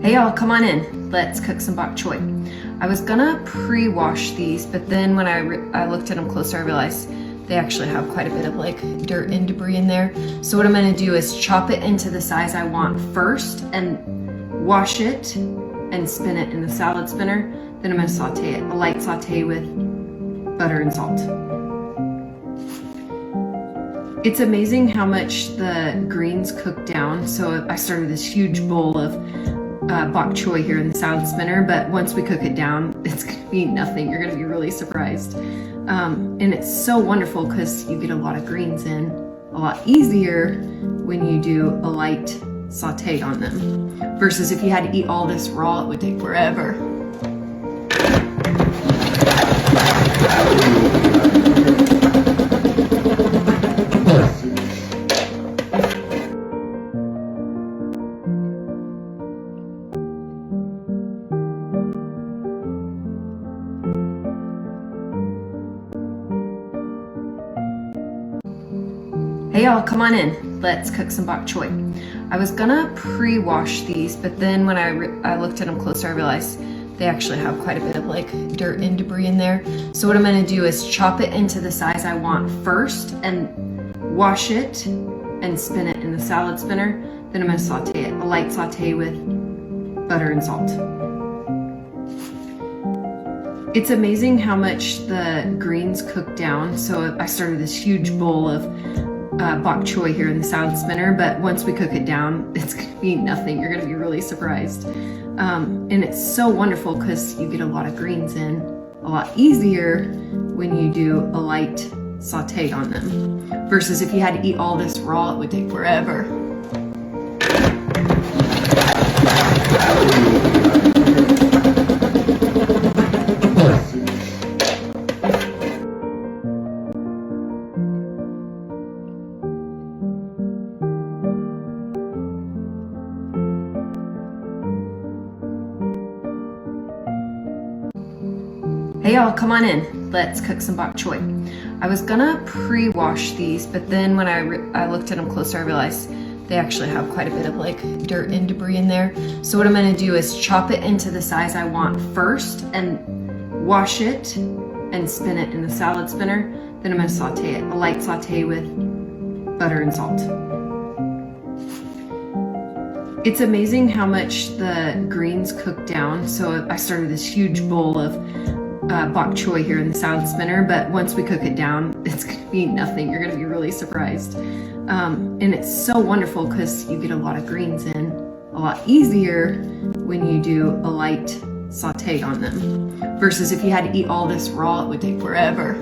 Hey y'all, come on in. Let's cook some bok choy. I was gonna pre-wash these, but then when I looked at them closer, I realized they actually have quite a bit of like dirt and debris in there. So what I'm gonna do is chop it into the size I want first and wash it and spin it in the salad spinner. Then I'm gonna saute it, a light saute with butter and salt. It's amazing how much the greens cook down. So I started this huge bowl of bok choy here in the salad spinner, but once we cook it down, it's gonna be nothing. You're gonna be really surprised. And it's so wonderful because you get a lot of greens in a lot easier when you do a light saute on them. Versus if you had to eat all this raw, it would take forever. Hey y'all, come on in. Let's cook some bok choy. I was gonna pre-wash these, but then when I looked at them closer, I realized they actually have quite a bit of like dirt and debris in there. So what I'm gonna do is chop it into the size I want first and wash it and spin it in the salad spinner. Then I'm gonna saute it, a light saute with butter and salt. It's amazing how much the greens cook down. So I started this huge bowl of bok choy here in the salad spinner, but once we cook it down, it's gonna be nothing. You're gonna be really surprised. And it's so wonderful because you get a lot of greens in a lot easier when you do a light saute on them. Versus if you had to eat all this raw, it would take forever. Hey y'all, come on in. Let's cook some bok choy. I was gonna pre-wash these, but then when I looked at them closer, I realized they actually have quite a bit of like dirt and debris in there. So what I'm gonna do is chop it into the size I want first and wash it and spin it in the salad spinner. Then I'm gonna saute it, a light saute with butter and salt. It's amazing how much the greens cook down. So I started this huge bowl of bok choy here in the salad spinner, but once we cook it down, it's gonna be nothing. You're gonna be really surprised. And it's so wonderful because you get a lot of greens in a lot easier when you do a light saute on them. Versus if you had to eat all this raw, it would take forever.